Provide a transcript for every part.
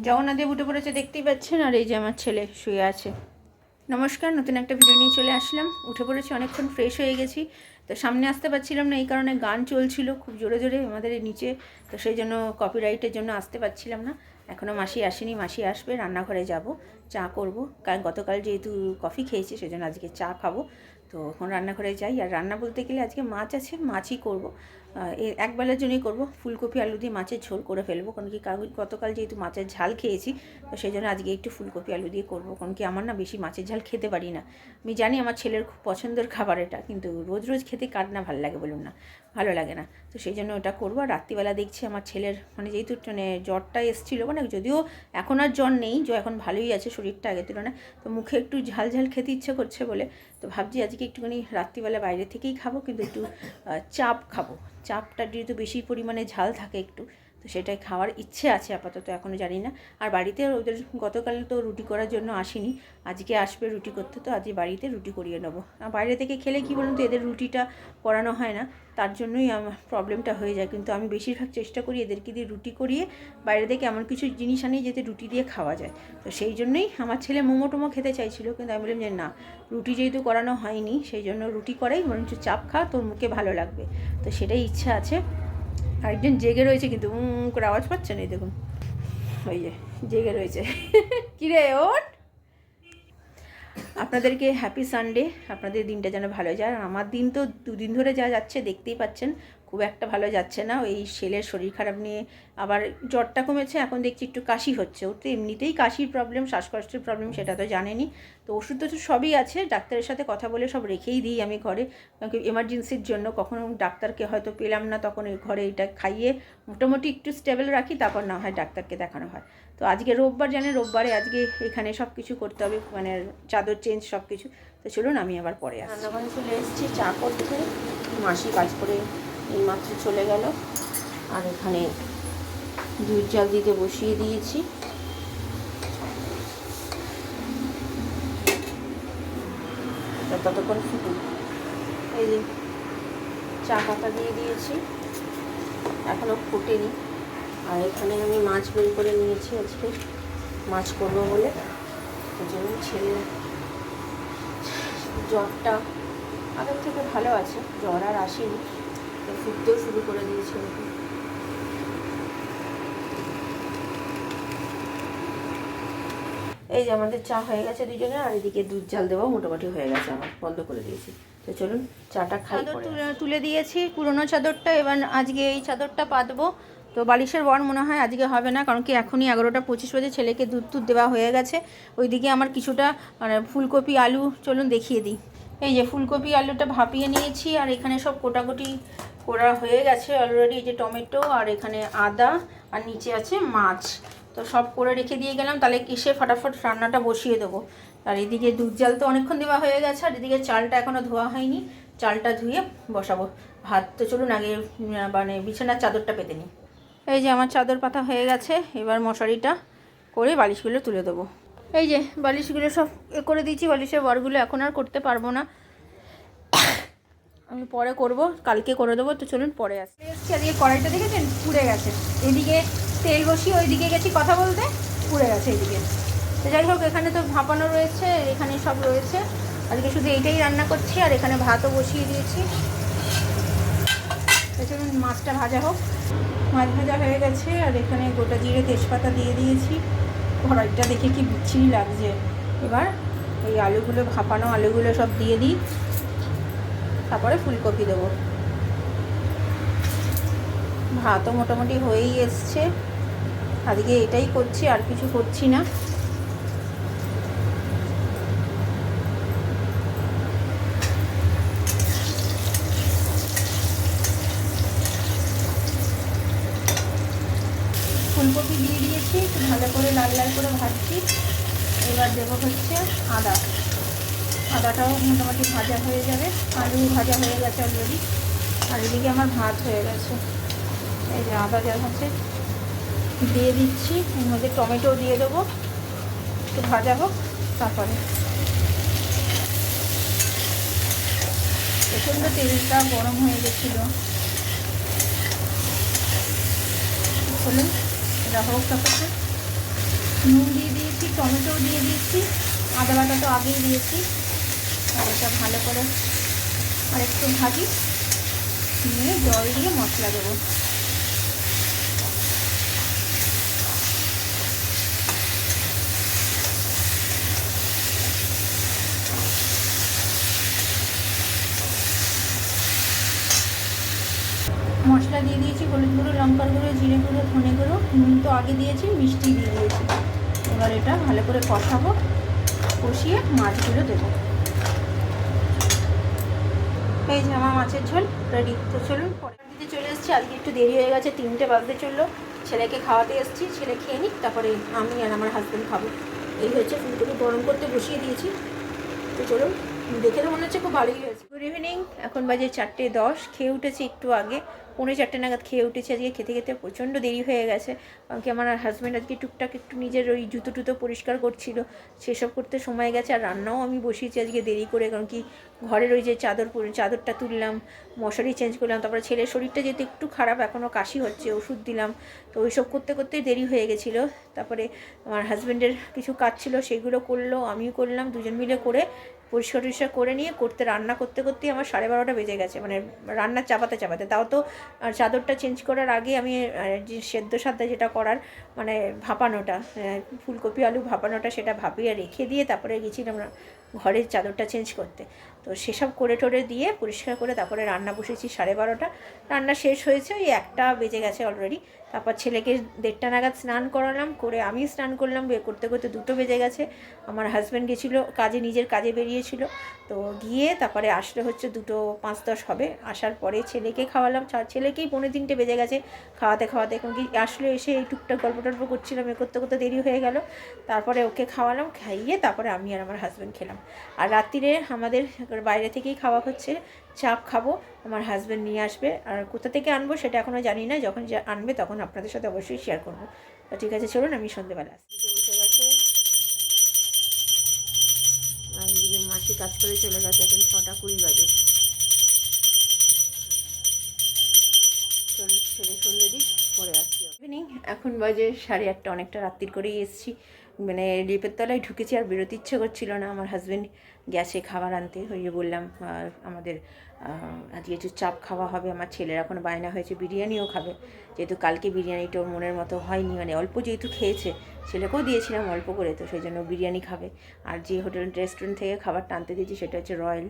জগন্নাথদেব উঠে পড়েছে দেখতেই পাচ্ছেন, আর এই যে আমার ছেলে শুয়ে আছে। নমস্কার, নতুন একটা ভিডিও নিয়ে চলে আসলাম। উঠে পড়েছি, অনেকক্ষণ ফ্রেশ হয়ে গেছি। তো সামনে আসতে পারছিলাম না, এই কারণে গান চলছিল খুব জোরে জোরে আমাদের নিচে। তো সেই জন্য কপিরাইটের জন্য আসতে পারছিলাম না। এখনও মাসি আসেনি, মাসি আসবে। রান্নাঘরে যাব, চা করব, কারণ গতকাল যেহেতু কফি খেয়েছি সেজন্য আজকে চা খাবো। তো এখন রান্নাঘরে যাই। আর রান্না বলতে গেলে আজকে মাছ আছে, মাছই করব। একবেলার জন্যই করব, ফুলকপি আলু দিয়ে মাছের ঝোল করে ফেলবো। কারণ কি গতকাল যেহেতু মাছের ঝাল খেয়েছি, তো সেই জন্য আজকে একটু ফুলকপি আলু দিয়ে করবো। কারণ কি আমার না বেশি মাছের ঝাল খেতে পারি না। আমি জানি আমার ছেলের খুব পছন্দের খাবার এটা, কিন্তু রোজ রোজ খেতে কার না ভালো লাগে বলুন না, ভালো লাগে না। তো সেই জন্য ওটা করবো। আর রাত্রিবেলা দেখছি আমার ছেলের মানে যেহেতু জ্বরটা এসেছিলো, মানে যদিও এখন আর জ্বর নেই, এখন ভালোই আছে শরীরটা আগের তুলনায়। তো মুখে একটু ঝাল ঝাল খেতে ইচ্ছে করছে বলে তো ভাবছি আজকে একটুখানি রাত্রিবেলা বাইরে থেকেই খাবো, কিন্তু একটু চাপ খাবো। চাপটা যেহেতু বেশি পরিমাণে ঝাল থাকে একটু, তো সেটাই খাওয়ার ইচ্ছে আছে আপাতত, এখনও জানি না। আর বাড়িতে ওদের গতকাল তো রুটি করার জন্য আসেনি, আজকে আসবে রুটি করতে। তো আজকে বাড়িতে রুটি করিয়ে নেবো। আর বাইরে থেকে খেলে কি বলুন তো, এদের রুটিটা করানো হয় না, তার জন্যই আমার প্রবলেমটা হয়ে যায়। কিন্তু আমি বেশিরভাগ চেষ্টা করি এদেরকে দিয়ে রুটি করিয়ে বাইরে থেকে এমন কিছু জিনিস আনি যাতে রুটি দিয়ে খাওয়া যায়। তো সেই জন্যই আমার ছেলে মোমো টোমো খেতে চাইছিল, কিন্তু আমি বললাম যে না, রুটি যেহেতু করানো হয়নি সেই জন্য রুটি করাই বরঞ্চ চাপ খা, তোর মুখে ভালো লাগবে। তো সেটাই ইচ্ছা আছে। আরেকজন জেগে রয়েছে, কিন্তু করে আওয়াজ পাচ্ছেন, এই দেখুন, ওই যে জেগে রয়েছে। কিরে ওঠ। আপনাদেরকে হ্যাপি সানডে। আপনাদের দিনটা যেন ভালো যায়। আর আমার দিন তো দুদিন ধরে যা যাচ্ছে দেখতেই পাচ্ছেন, খুব একটা ভালো যাচ্ছে না। ওই ছেলের শরীর খারাপ নিয়ে আবার জ্বরটা কমেছে, এখন দেখছি একটু কাশি হচ্ছে। ওর তো এমনিতেই কাশির প্রবলেম, শ্বাসকষ্টের প্রবলেম, সেটা তো জানেনই। তো ওষুধ টষুধ সবই আছে, ডাক্তারের সাথে কথা বলে সব রেখেই দিই আমি ঘরে। কারণ কি এমার্জেন্সির জন্য কখনো ডাক্তারকে হয়তো পেলাম না, তখন ওই ঘরে এটা খাইয়ে মোটামুটি একটু স্টেবল রাখি, তারপর না হয় ডাক্তারকে দেখানো হয়। তো আজকে রোববার, জানেন রোববারে আজকে এখানে সব কিছু করতে হবে, মানে চাদর চেঞ্জ সব কিছু। তো চলুন আমি আবার পরে আসি। রান্নাঘরে চলে এসেছি চা করতে। মাসি কাজ করে এইমাত্র চলে গেল। আর এখানে দুধ জাল দিতে বসিয়ে দিয়েছি। ততক্ষণ ফুটুক। এই যে চা পাতা দিয়ে দিয়েছি, এখনও ফুটেনি। আর এখানে আমি মাছ বের করে নিয়েছি, আজকে মাছ করবো বলে। ওই জন্য ছেলে জ্বরটা আগের থেকে ভালো আছে, জ্বর আর আসেনি, তো ফুটতেও শুরু করে দিয়েছে। এই যে আমাদের চা হয়ে গেছে দুজনে, আর এদিকে দুধ জাল দেওয়াও মোটামুটি হয়ে গেছে, আমার বন্ধ করে দিয়েছি। তো চলুন চাটা খাই। তুলে দিয়েছি পুরোনো চাদরটা, এবার আজকে এই চাদরটা পাতবো। তো বালিশের বর মনে হয় আজকে হবে না, কারণ কি এখনই 11টা 25 বাজে, ছেলেকে দুধ দেওয়া হয়ে গেছে। ওইদিকে আমার কিছুটা মানে ফুলকপি আলু, চলুন দেখিয়ে দিই। এই যে ফুলকপি আলুটা ভাপিয়ে নিয়েছি, আর এখানে সব কোটাকুটি করা হয়ে গেছে অলরেডি। এই যে টমেটো, আর এখানে আদা, আর নিচে আছে মাছ। তো সব করে রেখে দিয়ে গেলাম, তাহলে এসে ফটাফট রান্নাটা বসিয়ে দেবো। আর এদিকে দুধ জাল তো অনেকক্ষণ দেওয়া হয়ে গেছে, আর এদিকে চালটা এখনও ধোয়া হয়নি, চালটা ধুয়ে বসাবো ভাত। তো চলুন আগে মানে বিছানার চাদরটা পেতে নিই। এই যে আমার চাদর পাতা হয়ে গেছে, এবার মশারিটা করে বালিশগুলো তুলে দেবো। এই যে বালিশগুলো সব করে দিয়েছি, বালিশের বরগুলো এখন আর করতে পারবো না, আমি পরে করব, কালকে করে দেবো। তো চলুন পরে আসি। আজকে কড়াইটা দেখেছেন পুড়ে গেছে, এদিকে তেল বসিয়ে ওইদিকে গেছি কথা বলতে, পুড়ে গেছে এদিকে। তো যাই হোক, এখানে তো ভাপানো রয়েছে, এখানে সব রয়েছে। আজকে শুধু এইটাই রান্না করছি, আর এখানে ভাতও বসিয়ে দিয়েছি। তো চলুন মাছটা ভাজা হোক। মাছ ভাজা হয়ে গেছে, আর এখানে গোটা জিরে তেজপাতা দিয়ে দিয়েছি। কড়াইটা দেখে কি বিচ্ছিরি লাগছে। এবার এই আলুগুলো, ভাপানো আলুগুলো সব দিয়ে দিই, তারপরে ফুলকপি দেবো। ভাতও মোটামুটি হয়েই এসছে, আজকে এটাই করছি, আর কিছু করছি না। ফুলকপি দিয়ে দিয়েছি, ভালো করে লাল লাল করে ভাজছি। এবার দেবো হচ্ছে আদা, আদাটাও মোটামুটি ভাজা হয়ে যাবে। আলু ভাজা হয়ে গেছে অলরেডি, আর এদিকে আমার ভাত হয়ে গেছে। এই যে আদা যা আছে দিয়ে দিচ্ছি, এর মধ্যে টমেটো দিয়ে দেবো, একটু ভাজা হোক। তারপরে প্রচণ্ড তেলটা গরম হয়ে গেছিলো, বলুন এটা হোক। তারপরে নুন দিয়ে দিয়েছি, টমেটোও দিয়ে দিয়েছি, আদা বাটা তো আগেই দিয়েছি। আর এটা ভালো করে আর একটু ভাজি নিয়ে জল দিয়ে মশলা দেবো। মশলা দিয়ে দিয়েছি, হলুদ গুঁড়ো, লঙ্কার গুঁড়ো, জিরে গুঁড়ো, ধনে গুঁড়ো, নুন তো আগে দিয়েছি, মিষ্টি দিয়ে দিয়েছি। এবার এটা ভালো করে কষাবো, কষিয়ে মাছগুলো দেবো। এই যে আমার মাছের ঝোল রেডি। তো চলুন পরের দিতে চলে এসেছি। আজকে একটু দেরি হয়ে গেছে, 3টে বাজতে চললো। ছেলেকে খাওয়াতে এসেছি, ছেলে খেয়ে নিক, তারপরে আমি আর আমার হাজব্যান্ড খাবো। এই হচ্ছে, ফুলকপি গরম করতে বসিয়ে দিয়েছি। তো চলুন, দেখে তো মনে হচ্ছে খুব ভালোই হয়েছে। গুড ইভিনিং, এখন বাজে 4:10। খেয়ে উঠেছি একটু আগে, 3:45 নাগাদ খেয়ে উঠেছি। আজকে খেতে খেতে প্রচণ্ড দেরি হয়ে গেছে, কারণ কি আমার হাজব্যান্ড আজকে টুকটাক একটু নিজের ওই জুতো টুতো পরিষ্কার করছিল, সেসব করতে সময় গেছে। আর রান্নাও আমি বসিয়েছি আজকে দেরি করে, কারণ কি ঘরের ওই যে চাদরটা তুললাম, মশারি চেঞ্জ করলাম, তারপরে ছেলের শরীরটা যেহেতু একটু খারাপ, এখনও কাশি হচ্ছে, ওষুধ দিলাম। তো ওইসব করতে করতেই দেরি হয়ে গেছিলো। তারপরে আমার হাজব্যান্ডের কিছু কাজ ছিল, সেগুলো করলো, আমিও করলাম, দুজন মিলে করে পরিষ্কার টরিষ্কার করে নিয়ে রান্না করতে করতেই আমার 12:30 বেজে গেছে, মানে রান্না চাপাতে চাপাতে। তাও তো চাদরটা চেঞ্জ করার আগে আমি যে সেদ্ধ সাদ্ধা যেটা করার, মানে ভাপানোটা, ফুলকপি আলু ভাপানোটা, সেটা ভাপিয়ে রেখে দিয়ে তারপরে গেছিলাম ঘরের চাদরটা চেঞ্জ করতে। তো সেসব করে টোরে দিয়ে পরিষ্কার করে তারপরে রান্না বসেছি 12:30। রান্না শেষ হয়েছে ওই 1টা বেজে গেছে অলরেডি। তারপর ছেলেকে 1:30 নাগাদ স্নান করালাম, করে আমি স্নান করলাম, করতে করতে 2টো বেজে গেছে। আমার হাজব্যান্ড গেছিলো কাজে, নিজের কাজে বেরিয়েছিল। তো গিয়ে তারপরে আসলে হচ্ছে 2:05-10 হবে। আসার পরে ছেলেকে খাওয়ালাম, ছেলেকেই 2:45 বেজে গেছে খাওয়াতে খাওয়াতে, কারণ কি আসলে এসে এই টুকটাক গল্প টল্প করছিলাম, করতে করতে দেরি হয়ে গেল। তারপরে ওকে খাওয়ালাম, খাইয়ে তারপরে আমি আর আমার হাজব্যান্ড খেলাম। আর রাত্রিরে আমাদের বাইরে থেকেই খাওয়া হচ্ছে, চাপ খাবো, আমার হাজব্যান্ড নিয়ে আসবে। আর কোথা থেকে আনবো সেটা এখনও জানি না, যখন আনবে তখন আপনাদের সাথে অবশ্যই শেয়ার করবো। তো ঠিক আছে, চলুন আমি সন্ধ্যেবেলা আসছি। বসে গেছে, আর এদিকে মাছি কাজ করে চলে গেছে, এখন 6:20 বাজে। চলুন ছেলে সন্ধ্যে দিক, পরে আসছি। ইভিনিং, এখন বাজে 8:30, অনেকটা রাত্রির করেই এসেছি। মানে লিপের তলায় ঢুকেছি, আর বেরোতে ইচ্ছে করছিল না। আমার হাজব্যান্ড গেছে খাবার আনতে, ওই যে বললাম আমাদের আজকে একটু চাপ খাওয়া হবে। আমার ছেলের এখন বায়না হয়েছে বিরিয়ানিও খাবে, যেহেতু কালকে বিরিয়ানিটা ওর মনের মতো হয়নি, মানে অল্প যেহেতু খেয়েছে, ছেলেকেও দিয়েছিলাম অল্প করে, তো সেই জন্য বিরিয়ানি খাবে। আর যে রেস্টুরেন্ট থেকে খাবারটা আনতে দিয়েছি সেটা হচ্ছে রয়্যাল,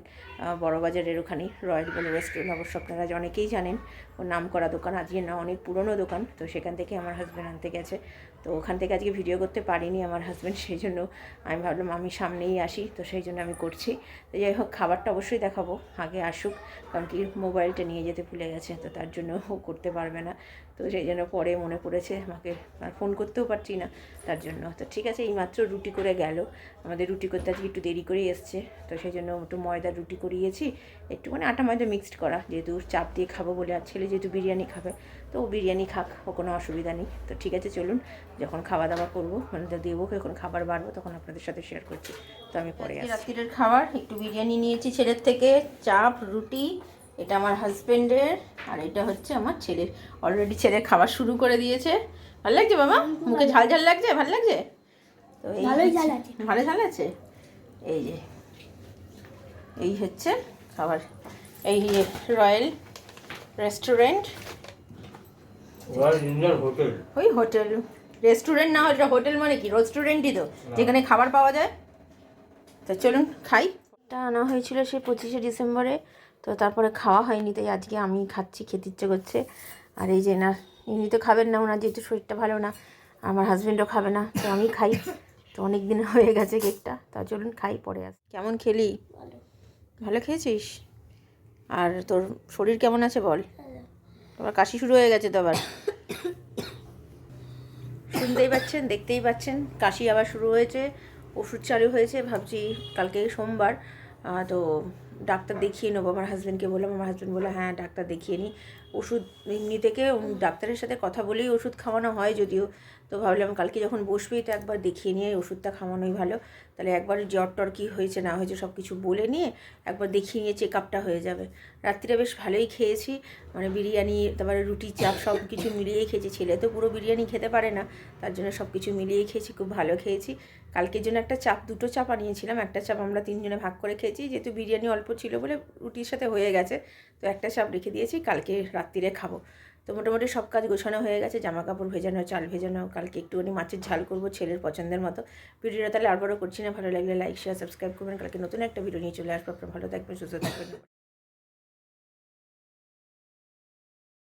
বড়বাজারের ওখানে রয়্যাল বলে রেস্টুরেন্ট, অবশ্য আপনারা অনেকেই জানেন, ওর নাম করা দোকান, আজকে না অনেক পুরনো দোকান। তো সেখান থেকে আমার হাজব্যান্ড আনতে গেছে। তো ওখান থেকে আজকে ভিডিও করতে পারিনি আমার হাজব্যান্ড, সেই জন্য আমি ভাবলাম আমি সামনেই আসি, তো সেই জন্য আমি করছি। তো যাই হোক, খাবারটা অবশ্যই দেখাবো, আগে আসুক, কারণ কি মোবাইলটা নিয়ে যেতে ভুলে গেছে, তো তার জন্য ও করতে পারবে না। তো সেই জন্য পরে মনে পড়েছে আমাকে, আর ফোন করতেও পারছি না তার জন্য। তো ঠিক আছে, এইমাত্র রুটি করে গেল, আমাদের রুটি করতে আজকে একটু দেরি করেই এসছে, তো সেই জন্য একটু ময়দার রুটি করিয়েছি, একটু মানে আটা ময়দা মিক্সড করা, যেহেতু চাপ দিয়ে খাবো বলে। আর ছেলে যেহেতু বিরিয়ানি খাবে, তো ও বিরিয়ানি খাক, ও কোনো অসুবিধা নেই। তো ঠিক আছে, চলুন যখন খাওয়া দাওয়া করবো, মানে দেবো, যখন খাবার বাড়বো তখন আপনাদের সাথে শেয়ার করছি। তো আমি পরে আসছি। রাত্রিরের খাবার একটু বিরিয়ানি নিয়েছি ছেলের থেকে, চাপ, রুটি, এটা আমার হাজব্যান্ডের, আর এটা হচ্ছে আমার ছেলের। অলরেডি ছেলে খাবার শুরু করে দিয়েছে। ভালো লাগছে বাবা? মুখে ঝাল ঝাল লাগছে? ভালো লাগছে? তো এই ভালো ঝাল আছে। এই যে এই হচ্ছে খাবার, এই রয়্যাল রেস্টুরেন্ট, ওই হোটেল রেস্টুরেন্ট না, এটা হোটেল মানে কি, রেস্টুরেন্টই তো, যেখানে খাবার পাওয়া যায়। তো চলুন খাই। এটা আনা হয়েছিল সেই 25শে ডিসেম্বরে, তো তারপরে খাওয়া হয়নি, তাই আজকে আমি খাচ্ছি, খেতে ইচ্ছে করছে। আর এই যে না, ইনি তো খাবেন না, ওনার যেহেতু শরীরটা ভালো না, আমার হাজব্যান্ডও খাবে না, তো আমি খাই। তো অনেক দিন হয়ে গেছে কেকটা, তা চলুন খাই, পরে আস। কেমন খেলি? ভালো খেয়েছিস? আর তোর শরীর কেমন আছে বল? তোমার কাশি শুরু হয়ে গেছে তো আবার, শুনতেই পাচ্ছেন, দেখতেই পাচ্ছেন, কাশি আবার শুরু হয়েছে, ওষুধ চালু হয়েছে। ভাবছি কালকে সোমবার, তো ডাক্তার দেখিয়ে নেবো। আমার হাজব্যান্ডকে বললাম, আমার হাজব্যান্ড বললো হ্যাঁ ডাক্তার দেখিয়ে নিই। ওষুধ এমনি থেকে ডাক্তারের সাথে কথা বলেই ওষুধ খাওয়ানো হয় যদিও, তো ভাবলাম কালকে যখন বসবেই তো একবার দেখিয়ে নিয়ে ওষুধটা খাওয়ানোই ভালো, তাহলে একবার জ্বর টর কী হয়েছে না হয়েছে সব কিছু বলে নিয়ে একবার দেখিয়ে নিয়ে চেক আপটা হয়ে যাবে। রাত্রিরে বেশ ভালোই খেয়েছি, মানে বিরিয়ানি, তারপরে রুটি, চাপ সব কিছু মিলিয়েই খেয়েছি। ছেলে তো পুরো বিরিয়ানি খেতে পারে না, তার জন্য সব কিছু মিলিয়েই খেয়েছি, খুব ভালো খেয়েছি। কালকের জন্য একটা চাপ, দুটো চাপ আনিয়েছিলাম, একটা চাপ আমরা 3 জনে ভাগ করে খেয়েছি, যেহেতু বিরিয়ানি অল্প ছিল বলে রুটির সাথে হয়ে গেছে, তো একটা চাপ রেখে দিয়েছি, কালকে রাত্রিরে খাবো। তো মোটামুটি সব কাজ গোছানো হয়ে গেছে, জামা কাপড় ভেজানো, চাল ভেজানো, কালকে একটুখানি মাছের ঝাল করবো ছেলের পছন্দের মতো। ভিডিওটা তাহলে আর বড় করছি না, ভালো লাগলে লাইক শেয়ার সাবস্ক্রাইব করবেন। কালকে নতুন একটা ভিডিও নিয়ে চলে আসবো, আপনারা ভালো থাকবেন, সুস্থ থাকবেন।